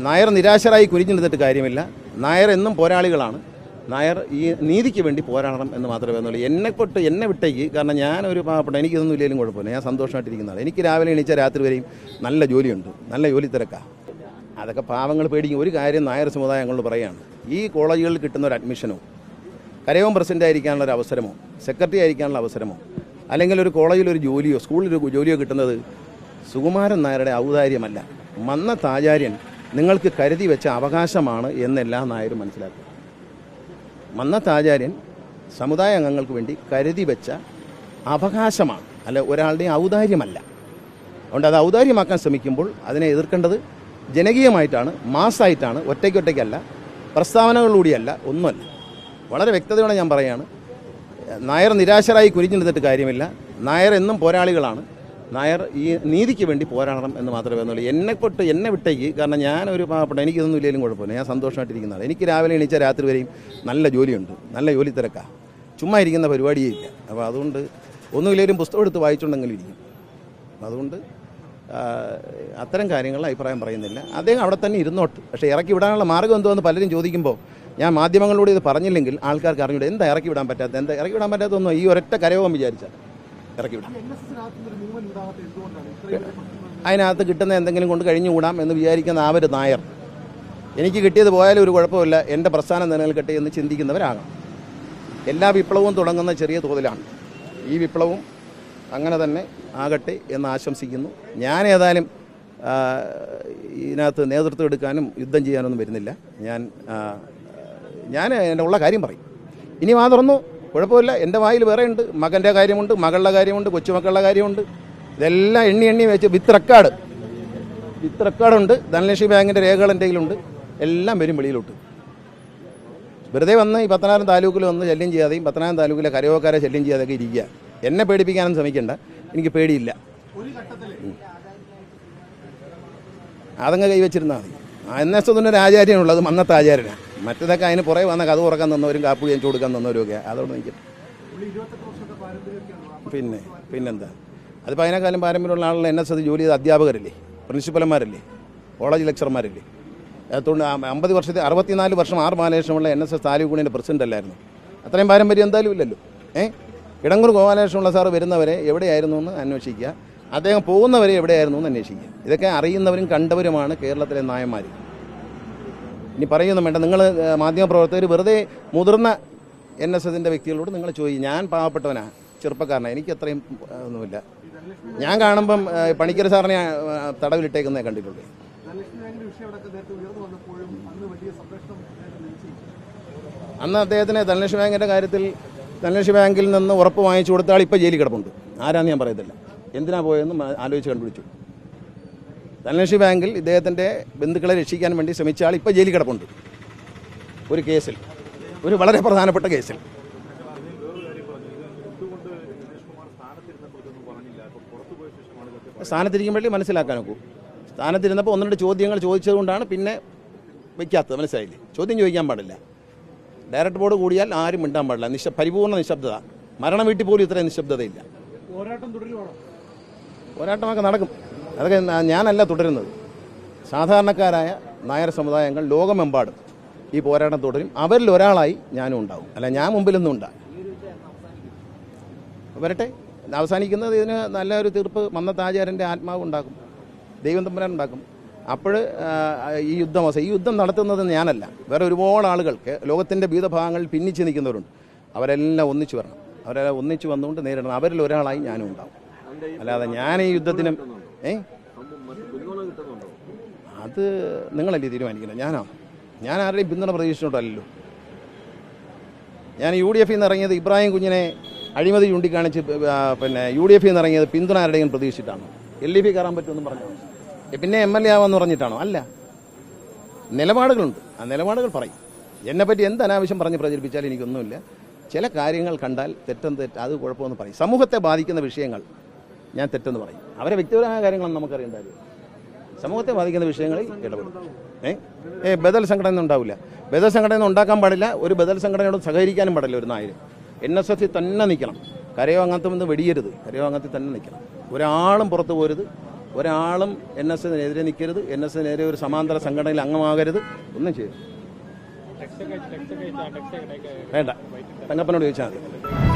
നായർ നിരാശരായി കുനിഞ്ഞു നിന്നിട്ട് കാര്യമില്ല. നായർ എന്നും പോരാളികളാണ്. നായർ ഈ നീതിക്ക് വേണ്ടി പോരാടണം എന്ന് മാത്രമേ എന്നുള്ളൂ. എന്നെ വിട്ടേക്ക്. കാരണം ഞാനൊരു പാവപ്പെട്ട, എനിക്കിതൊന്നും ഇല്ലെങ്കിലും കുഴപ്പമില്ല. ഞാൻ സന്തോഷമായിട്ടിരിക്കുന്നതാണ്. എനിക്ക് രാവിലെ എണീച്ചാൽ രാത്രി വരെയും നല്ല ജോലിയുണ്ട്, നല്ല ജോലി തിരക്കാണ്. അതൊക്കെ പാവങ്ങൾ പേടിക്കും. ഒരു കാര്യം നായർ സമുദായം ഞങ്ങൾ പറയുകയാണ്, ഈ കോളേജുകളിൽ കിട്ടുന്ന ഒരു അഡ്മിഷനോ, കരയോം പ്രസിഡൻ്റ് ആയിരിക്കാനുള്ള ഒരു അവസരമോ, സെക്രട്ടറി ആയിരിക്കാനുള്ള അവസരമോ, അല്ലെങ്കിൽ ഒരു കോളേജിൽ ഒരു ജോലിയോ സ്കൂളിലൊരു ജോലിയോ കിട്ടുന്നത് സുകുമാരൻ നായരുടെ ഔദാര്യമല്ല, മന്നത്താചാര്യൻ നിങ്ങൾക്ക് കരുതി വെച്ച അവകാശമാണ് എന്നെല്ലാ നായരും മനസ്സിലാക്കുക. മന്നത്താചാര്യൻ സമുദായ അംഗങ്ങൾക്ക് വേണ്ടി കരുതി വെച്ച അവകാശമാണ്, അല്ല ഒരാളുടെയും ഔദാര്യമല്ല. അതുകൊണ്ട് അത് ഔദാര്യമാക്കാൻ ശ്രമിക്കുമ്പോൾ അതിനെ എതിർക്കേണ്ടത് ജനകീയമായിട്ടാണ്, മാസ്സായിട്ടാണ്, ഒറ്റയ്ക്കൊറ്റയ്ക്കല്ല, പ്രസ്താവനകളിലൂടെയല്ല, ഒന്നുമല്ല. വളരെ വ്യക്തതയോടെ ഞാൻ പറയുകയാണ്, നായർ നിരാശരായി കുനിഞ്ഞു നിന്നിട്ട് കാര്യമില്ല. നായർ എന്നും പോരാളികളാണ്. നായർ ഈ നീതിക്ക് വേണ്ടി പോരാടണം എന്ന് മാത്രമേ എന്നുള്ളൂ. എന്നെ വിട്ടേക്ക്. കാരണം ഞാനൊരു പാവപ്പെട്ട, എനിക്കിതൊന്നും ഇല്ലെങ്കിലും കുഴപ്പമില്ല. ഞാൻ സന്തോഷമായിട്ടിരിക്കുന്നതാണ്. എനിക്ക് രാവിലെ എണീച്ചാൽ രാത്രി വരെയും നല്ല ജോലിയുണ്ട്, നല്ല ജോലി തിരക്കാണ്. ചുമ്മാ ഇരിക്കുന്ന പരിപാടിയേ ഇല്ല. അപ്പോൾ അതുകൊണ്ട് ഒന്നുമില്ലെങ്കിലും പുസ്തകം എടുത്ത് വായിച്ചുകൊണ്ടെങ്കിലും ഇരിക്കും. അതുകൊണ്ട് അത്തരം കാര്യങ്ങൾ അഭിപ്രായം പറയുന്നില്ല. അദ്ദേഹം അവിടെ തന്നെ ഇരുന്നോട്ട്. പക്ഷേ ഇറക്കി വിടാനുള്ള മാർഗ്ഗം എന്തോന്ന് പലരും ചോദിക്കുമ്പോൾ ഞാൻ മാധ്യമങ്ങളിലൂടെ ഇത് പറഞ്ഞില്ലെങ്കിൽ ആൾക്കാർക്ക് അറിഞ്ഞൂടെ എന്താ ഇറക്കി വിടാൻ പറ്റാത്ത, എന്താ ഇറക്കി വിടാൻ പറ്റാത്തൊന്നും ഈ ഒരൊറ്റ കരയോഗം വിചാരിച്ചാൽ ഇറക്കി വിടാം. അതിനകത്ത് കിട്ടുന്ന എന്തെങ്കിലും കൊണ്ട് കഴിഞ്ഞുകൂടാം എന്ന് വിചാരിക്കുന്ന ആ ഒരു നായർ, എനിക്ക് കിട്ടിയത് പോയാലും ഒരു കുഴപ്പമില്ല, എൻ്റെ പ്രസ്ഥാനം നിലനിൽക്കട്ടെ എന്ന് ചിന്തിക്കുന്നവരാകാം. എല്ലാ വിപ്ലവവും തുടങ്ങുന്ന ചെറിയ തോതിലാണ്. ഈ വിപ്ലവം അങ്ങനെ തന്നെ ആകട്ടെ എന്ന് ആശംസിക്കുന്നു. ഞാൻ ഏതായാലും ഇതിനകത്ത് നേതൃത്വം എടുക്കാനും യുദ്ധം ചെയ്യാനൊന്നും വരുന്നില്ല. ഞാൻ എൻ്റെ ഉള്ള കാര്യം പറയും. ഇനി വാ തുറന്നു, കുഴപ്പമില്ല. എൻ്റെ വായിൽ വേറെ ഉണ്ട്. മകൻ്റെ കാര്യമുണ്ട്, മകളുടെ കാര്യമുണ്ട്, കൊച്ചുമക്കളുടെ കാര്യമുണ്ട്. ഇതെല്ലാം എണ്ണി വെച്ച് വിത്ത് റെക്കോർഡുണ്ട്. ധനലക്ഷ്മി ബാങ്കിൻ്റെ രേഖകൾ എൻ്റെ കയ്യിലുണ്ട്. എല്ലാം വരും വെളിയിലോട്ട്. വെറുതെ വന്ന് ഈ പത്തനാപുരം താലൂക്കിൽ വന്ന് ശല്യം ചെയ്യാതെയും പത്തനാപുരം താലൂക്കിലെ കരയോഗക്കാരെ ശല്യം ചെയ്യാതെയൊക്കെ ഇരിക്കുക. എന്നെ പേടിപ്പിക്കാനും ശ്രമിക്കേണ്ട, എനിക്ക് പേടിയില്ല. അതങ്ങ് കൈവച്ചിരുന്നാൽ മതി. എന്നൊരു ആചാര്യനുള്ളത് മന്നത്താചാര്യനാണ്. മറ്റതൊക്കെ അതിന് പുറകെ വന്ന കഥ തുറക്കാൻ തന്നവരും കാപ്പ് കഴിച്ചു കൊടുക്കാൻ തന്നവരുമൊക്കെ അതോട് നിൽക്കും. പിന്നെന്താ, അതിപ്പോൾ അതിനേക്കാളും പാരമ്പര്യമുള്ള ആളുകൾ NSS ജോലി ചെയ്ത അധ്യാപകരല്ലേ, പ്രിൻസിപ്പൽമാരല്ലേ, കോളേജ് ലെക്ചർമാരല്ലേ. അതുകൊണ്ട് 64 വർഷം ബാലകൃഷ്ണമുള്ള NSS താലൂക്ക് യൂണിയൻ്റെ പ്രസിഡന്റ് അല്ലായിരുന്നു. അത്രയും പാരമ്പര്യം എന്തായാലും ഇല്ലല്ലോ. കിടങ്ങൂർ ഗോപാലകൃഷ്ണമുള്ള സാറ് വരുന്നവരെ എവിടെയായിരുന്നു എന്ന് അന്വേഷിക്കുക, അദ്ദേഹം പോകുന്നവരെ എവിടെയായിരുന്നു എന്ന് അന്വേഷിക്കുക. ഇതൊക്കെ അറിയുന്നവരും കണ്ടവരുമാണ് കേരളത്തിലെ നായന്മാർ. ഇനി പറയുന്നു വേണ്ട, നിങ്ങൾ മാധ്യമപ്രവർത്തകർ വെറുതെ മുതിർന്ന NSSൻ്റെ വ്യക്തികളോട് നിങ്ങൾ ചോദിക്കും. ഞാൻ പാവപ്പെട്ടവനാണ്, ചെറുപ്പക്കാരനാണ്, എനിക്ക് അത്രയും ഒന്നുമില്ല. ഞാൻ കാണുമ്പം പണിക്കർ സാറിനെ തടവിലിട്ടേക്കുന്നേ കണ്ടിട്ടുള്ളൂ. അന്ന് അദ്ദേഹത്തിന് ധനലക്ഷ്മി ബാങ്കിൻ്റെ കാര്യത്തിൽ ധനലക്ഷ്മി ബാങ്കിൽ നിന്ന് ഉറപ്പ് വാങ്ങിച്ചു കൊടുത്ത ആൾ ഇപ്പോൾ ജയിലിൽ കിടപ്പുണ്ട്. ആരാന്ന് ഞാൻ പറയത്തില്ല, എന്തിനാ പോയെന്ന് ആലോചിച്ച് കണ്ടുപിടിച്ചു. ധനലക്ഷ്മി ബാങ്കിൽ ഇദ്ദേഹത്തിൻ്റെ ബന്ധുക്കളെ രക്ഷിക്കാൻ വേണ്ടി ശ്രമിച്ച ആൾ ഇപ്പോൾ ജയിലിൽ കിടപ്പുണ്ട്. ഒരു കേസിൽ, ഒരു വളരെ പ്രധാനപ്പെട്ട കേസിൽ. സ്ഥാനത്തിരിക്കുമ്പോഴേ മനസ്സിലാക്കാൻ നോക്കൂ. സ്ഥാനത്തിരുന്നപ്പോൾ 1-2 ചോദ്യങ്ങൾ ചോദിച്ചതുകൊണ്ടാണ് പിന്നെ വയ്ക്കാത്തത്. മനസ്സിലായില്ലേ? ചോദ്യം ചോദിക്കാൻ പാടില്ല. ഡയറക്ടർ ബോർഡ് കൂടിയാൽ ആരും മിണ്ടാൻ പാടില്ല. പരിപൂർണ്ണ നിശബ്ദത. മരണ വീട്ടിൽ പോലും ഇത്രയും നിശബ്ദതയില്ല. പോരാട്ടമൊക്കെ നടക്കും. അതൊക്കെ ഞാനല്ല തുടരുന്നത്. സാധാരണക്കാരായ നായർ സമുദായങ്ങൾ ലോകമെമ്പാടും ഈ പോരാട്ടം തുടരും. അവരിൽ ഒരാളായി ഞാനും ഉണ്ടാവും. അല്ല, ഞാൻ മുമ്പിലൊന്നും ഉണ്ടാകും. വരട്ടെ. അവസാനിക്കുന്നത് ഇതിന് നല്ലൊരു തീർപ്പ് മന്നത്താചാര്യൻ്റെ ആത്മാവ് ഉണ്ടാക്കും, ദൈവം തമ്പുരാൻ ഉണ്ടാക്കും. അപ്പോൾ ഈ യുദ്ധം നടത്തുന്നത് ഞാനല്ല, വേറെ ഒരുപാട് ആളുകൾ ലോകത്തിൻ്റെ വിവിധ ഭാഗങ്ങളിൽ ഭിന്നിച്ച് നിൽക്കുന്നവരുണ്ട്. അവരെല്ലാം ഒന്നിച്ചു വരണം. അവരെല്ലാം ഒന്നിച്ചു വന്നുകൊണ്ട് നേരിടണം. അവരിൽ ഒരാളായി ഞാനും ഉണ്ടാവും. അല്ലാതെ ഞാൻ ഈ യുദ്ധത്തിനും അത് നിങ്ങളല്ലേ തീരുമാനിക്കുന്നത്, ഞാൻ ആരുടെയും പിന്തുണ പ്രതീക്ഷിച്ചിട്ടല്ലോ. ഞാൻ UDF നിന്ന് ഇറങ്ങിയത് ഇബ്രാഹിം കുഞ്ഞിനെ അഴിമതി ചൂണ്ടിക്കാണിച്ച് UDF നിന്ന് ഇറങ്ങിയത് പിന്തുണ ആരുടെയും പ്രതീക്ഷിച്ചിട്ടാണോ? LDP കയറാൻ പറ്റുമെന്നും പറഞ്ഞു പിന്നെ MLA ആവാമെന്ന് പറഞ്ഞിട്ടാണോ? അല്ല, നിലപാടുകളുണ്ട്. ആ നിലപാടുകൾ പറയും. എന്നെപ്പറ്റി എന്ത് അനാവശ്യം പറഞ്ഞ് പ്രചരിപ്പിച്ചാലും എനിക്കൊന്നുമില്ല. ചില കാര്യങ്ങൾ കണ്ടാൽ അത് കുഴപ്പമെന്ന് പറയും. സമൂഹത്തെ ബാധിക്കുന്ന വിഷയങ്ങൾ ഞാൻ തെറ്റെന്ന് പറയും. അവരെ വ്യക്തിപരമായ കാര്യങ്ങളൊന്നും നമുക്കറിയേണ്ടത്. സമൂഹത്തെ ബാധിക്കുന്ന വിഷയങ്ങളിൽ ഇടപെടും. ബദൽ സംഘടന ഉണ്ടാവില്ല. ബദൽ സംഘടന ഉണ്ടാക്കാൻ പാടില്ല. ഒരു ബദൽ സംഘടനയോട് സഹകരിക്കാനും പാടില്ല. ഒരു നായർ NSS തന്നെ നിൽക്കണം. കരയോ അങ്ങനത്തെ വെടിയരുത്. കരയോ അങ്ങനത്തെ തന്നെ നിൽക്കണം. ഒരാളും പുറത്തു പോരുത്. ഒരാളും എൻ എസ് എസിനെതിരെ നിൽക്കരുത്, എൻ എസ് എസിനെതിരെ ഒരു സമാന്തര സംഘടനയിൽ അംഗമാകരുത്, ഒന്നും ചെയ്യരുത്. വേണ്ട, തങ്കപ്പനോട് ചോദിച്ചാൽ മതി.